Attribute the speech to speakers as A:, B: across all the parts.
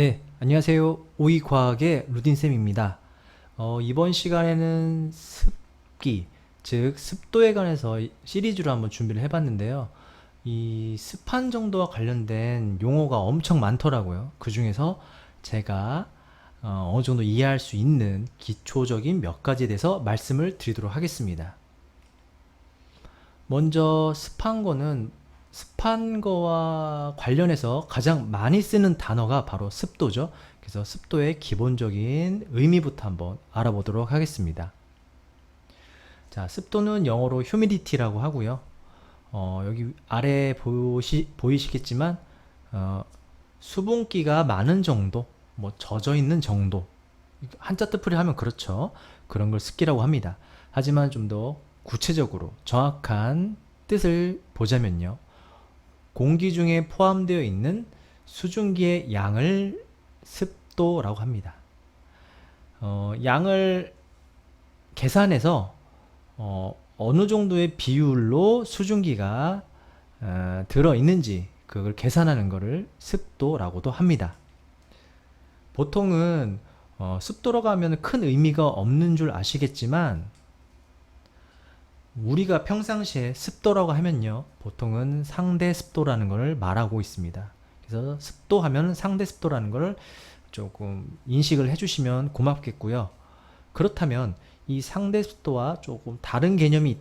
A: 네, 안녕하세요. 오이과학의 루딘쌤입니다. 이번 시간에는 습기, 즉 습도에 관해서 시리즈로 한번 준비를 해봤는데요. 이 습한 정도와 관련된 용어가 엄청 많더라고요. 그 중에서 제가 어느 정도 이해할 수 있는 기초적인 몇 가지에 대해서 말씀을 드리도록 하겠습니다. 먼저 습한 거와 관련해서 가장 많이 쓰는 단어가 바로 습도죠. 그래서 습도의 기본적인 의미부터 한번 알아보도록 하겠습니다. 자, 습도는 영어로 humidity라고 하고요. 여기 아래 보이시겠지만 수분기가 많은 정도, 뭐 젖어 있는 정도, 한자 뜻풀이 하면 그렇죠. 그런 걸 습기라고 합니다. 하지만 좀 더 구체적으로 정확한 뜻을 보자면요. 공기 중에 포함되어 있는 수증기의 양을 습도라고 합니다. 양을 계산해서 어느 정도의 비율로 수증기가 들어있는지 그걸 계산하는 것을 습도라고도 합니다. 보통은 습도라고 하면 큰 의미가 없는 줄 아시겠지만 우리가 평상시에 습도라고 하면요, 보통은 상대 습도라는 것을 말하고 있습니다. 그래서 습도 하면 상대 습도라는 것을 조금 인식을 해주시면 고맙겠고요. 그렇다면 이 상대 습도와 조금 다른 개념이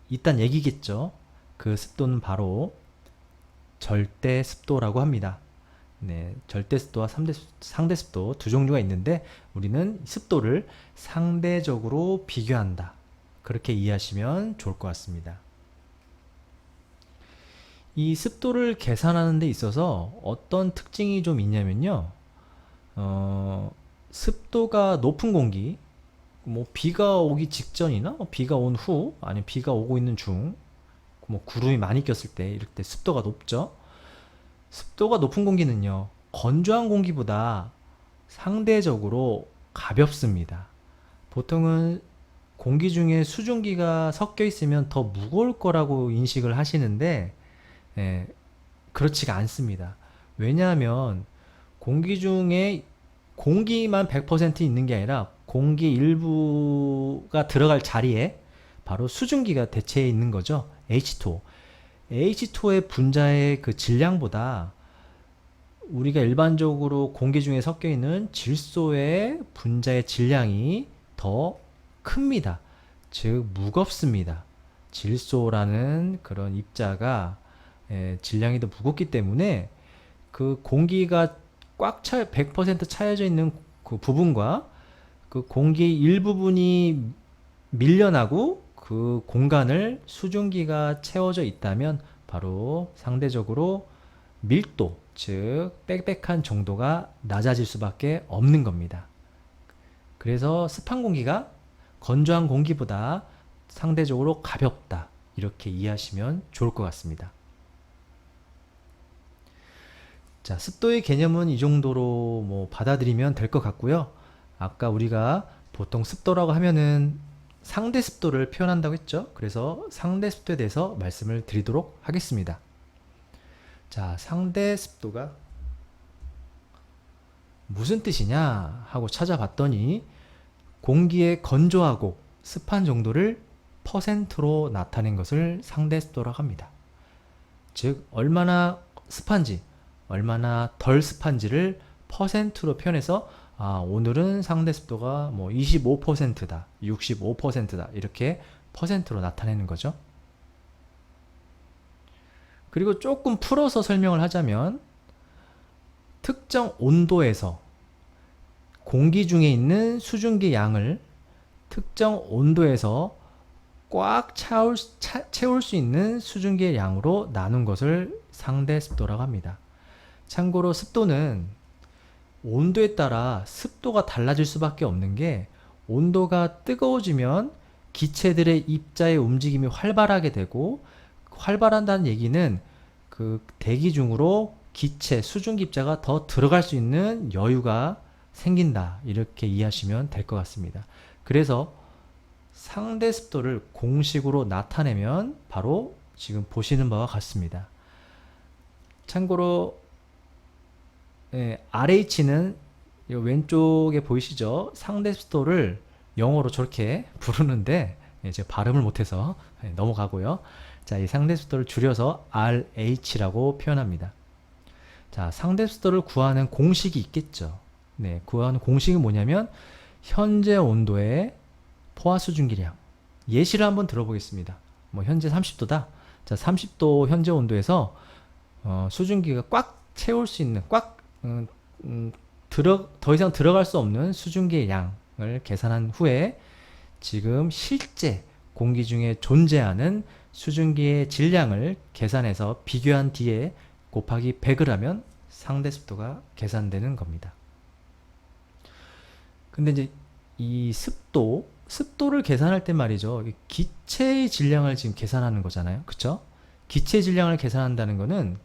A: 있단 얘기겠죠. 그 습도는 바로 절대 습도라고 합니다. 네, 절대 습도와 상대 습도 두 종류가 있는데 우리는 습도를 상대적으로 비교한다. 그렇게 이해하시면 좋을 것 같습니다. 이 습도를 계산하는 데 있어서 어떤 특징이 좀 있냐면요. 습도가 높은 공기, 뭐 비가 오기 직전이나 비가 온 후, 아니면 비가 오고 있는 중, 뭐 구름이 많이 꼈을 때, 이럴 때 습도가 높죠. 습도가 높은 공기는요, 건조한 공기보다 상대적으로 가볍습니다. 보통은 공기 중에 수증기가 섞여 있으면 더 무거울 거라고 인식을 하시는데 예, 그렇지가 않습니다. 왜냐하면 공기 중에 공기만 100% 있는 게 아니라 공기 일부가 들어갈 자리에 바로 수증기가 대체해 있는 거죠. H2O. H2O의 분자의 그 질량보다 우리가 일반적으로 공기 중에 섞여 있는 질소의 분자의 질량이 더 큽니다. 즉 무겁습니다. 질소라는 그런 입자가 질량이 더 무겁기 때문에 그 공기가 100% 차여져 있는 그 부분과 그 공기 일부분이 밀려나고 그 공간을 수증기가 채워져 있다면 바로 상대적으로 밀도, 즉 빽빽한 정도가 낮아질 수밖에 없는 겁니다. 그래서 습한 공기가 건조한 공기보다 상대적으로 가볍다. 이렇게 이해하시면 좋을 것 같습니다. 자, 습도의 개념은 이 정도로 뭐 받아들이면 될 것 같고요. 아까 우리가 보통 습도라고 하면은 상대 습도를 표현한다고 했죠. 그래서 상대 습도에 대해서 말씀을 드리도록 하겠습니다. 자, 상대 습도가 무슨 뜻이냐 하고 찾아봤더니 공기의 건조하고 습한 정도를 퍼센트로 나타낸 것을 상대 습도라고 합니다. 즉 얼마나 습한지 얼마나 덜 습한지를 퍼센트로 표현해서 오늘은 상대 습도가 뭐 25%다, 65%다 이렇게 퍼센트로 나타내는 거죠. 그리고 조금 풀어서 설명을 하자면 특정 온도에서 공기 중에 있는 수증기 양을 특정 온도에서 꽉 채울 수 있는 수증기의 양으로 나눈 것을 상대 습도라고 합니다. 참고로 습도는 온도에 따라 습도가 달라질 수밖에 없는 게 온도가 뜨거워지면 기체들의 입자의 움직임이 활발하게 되고 활발한다는 얘기는 그 대기 중으로 기체, 수증기 입자가 더 들어갈 수 있는 여유가 생긴다. 이렇게 이해하시면 될 것 같습니다. 그래서 상대 습도를 공식으로 나타내면 바로 지금 보시는 바와 같습니다. 참고로 RH는 왼쪽에 보이시죠? 상대 습도를 영어로 저렇게 부르는데 제가 발음을 못해서 넘어가고요. 자, 이 상대 습도를 줄여서 RH라고 표현합니다. 자, 상대 습도를 구하는 공식이 있겠죠. 네, 구하는 공식이 뭐냐면 현재 온도의 포화 수증기량. 예시를 한번 들어보겠습니다. 뭐 현재 30도다. 자, 30도 현재 온도에서 수증기가 꽉 채울 수 있는 더 이상 들어갈 수 없는 수증기의 양을 계산한 후에 지금 실제 공기 중에 존재하는 수증기의 질량을 계산해서 비교한 뒤에 곱하기 100을 하면 상대 습도가 계산되는 겁니다. 근데 이제 이 습도를 계산할 때 말이죠. 기체의 질량을 지금 계산하는 거잖아요. 그쵸? 기체 질량을 계산한다는 거는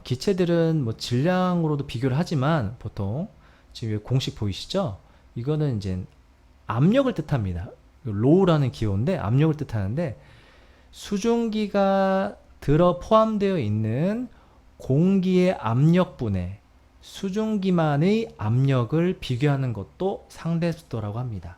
A: 기체들은 뭐 질량으로도 비교를 하지만 보통 지금 공식 보이시죠? 이거는 이제 압력을 뜻합니다. 로우라는 기호인데 압력을 뜻하는데 수증기가 포함되어 있는 공기의 압력분에 수증기만의 압력을 비교하는 것도 상대 습도라고 합니다.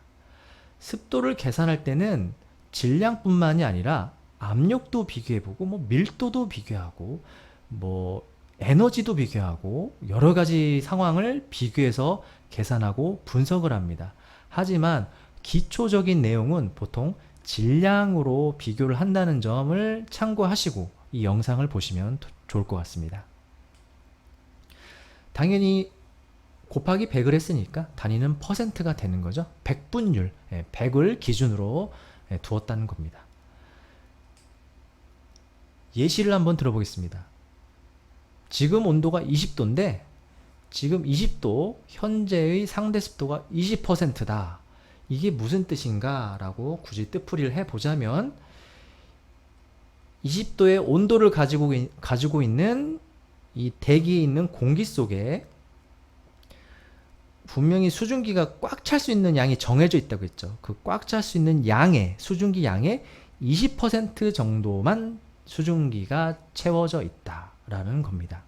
A: 습도를 계산할 때는 질량뿐만이 아니라 압력도 비교해보고 뭐 밀도도 비교하고 뭐 에너지도 비교하고 여러 가지 상황을 비교해서 계산하고 분석을 합니다. 하지만 기초적인 내용은 보통 질량으로 비교를 한다는 점을 참고하시고 이 영상을 보시면 좋을 것 같습니다. 당연히 곱하기 100을 했으니까 단위는 퍼센트가 되는 거죠. 100분율, 100을 기준으로 두었다는 겁니다. 예시를 한번 들어보겠습니다. 지금 온도가 20도인데 지금 20도 현재의 상대 습도가 20%다. 이게 무슨 뜻인가 라고 굳이 뜻풀이를 해보자면 20도의 온도를 가지고 있는 이 대기에 있는 공기 속에 분명히 수증기가 꽉 찰 수 있는 양이 정해져 있다고 했죠. 그 꽉 찰 수 있는 수증기 양의 20% 정도만 수증기가 채워져 있다라는 겁니다.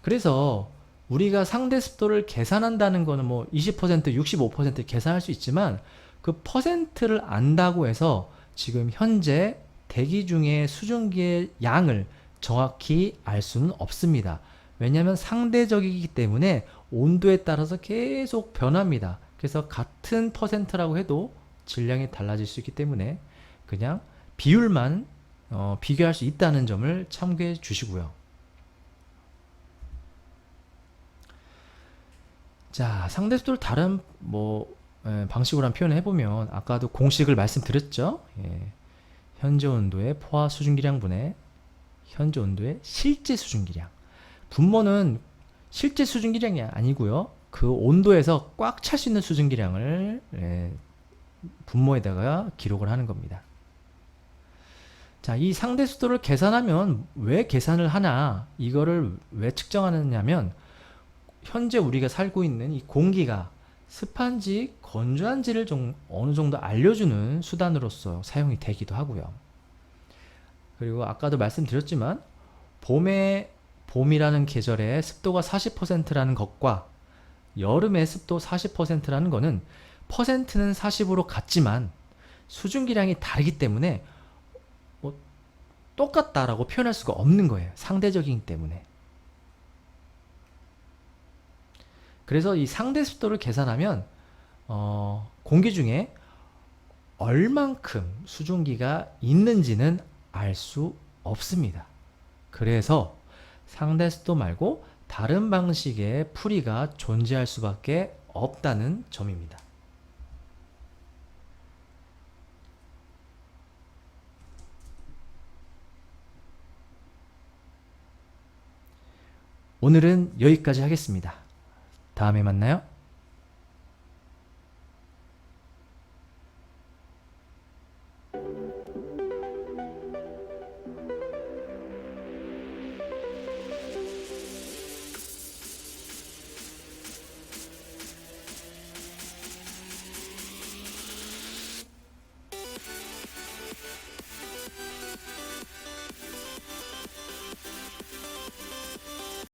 A: 그래서 우리가 상대 습도를 계산한다는 거는 뭐 20%, 65% 계산할 수 있지만 그 퍼센트를 안다고 해서 지금 현재 대기 중에 수증기의 양을 정확히 알 수는 없습니다. 왜냐하면 상대적이기 때문에 온도에 따라서 계속 변합니다. 그래서 같은 퍼센트라고 해도 질량이 달라질 수 있기 때문에 그냥 비율만 비교할 수 있다는 점을 참고해 주시고요. 자, 상대수도를 다른 방식으로 한 표현을 해보면 아까도 공식을 말씀드렸죠. 현재 온도의 포화 수증기량분의 현재 온도의 실제 수증기량. 분모는 실제 수증기량이 아니고요. 그 온도에서 꽉 찰 수 있는 수증기량을 분모에다가 기록을 하는 겁니다. 자, 이 상대수도를 계산하면 왜 계산을 하나, 이거를 왜 측정하느냐면 현재 우리가 살고 있는 이 공기가 습한지 건조한지를 어느 정도 알려주는 수단으로서 사용이 되기도 하고요. 그리고 아까도 말씀드렸지만 봄이라는 계절에 습도가 40%라는 것과 여름에 습도 40%라는 거는 퍼센트는 40으로 같지만 수증기량이 다르기 때문에 똑같다라고 표현할 수가 없는 거예요. 상대적이기 때문에. 그래서 이 상대 습도를 계산하면 공기 중에 얼만큼 수증기가 있는지는 알 수 없습니다. 그래서 상대 습도 말고 다른 방식의 풀이가 존재할 수밖에 없다는 점입니다. 오늘은 여기까지 하겠습니다. 다음에 만나요.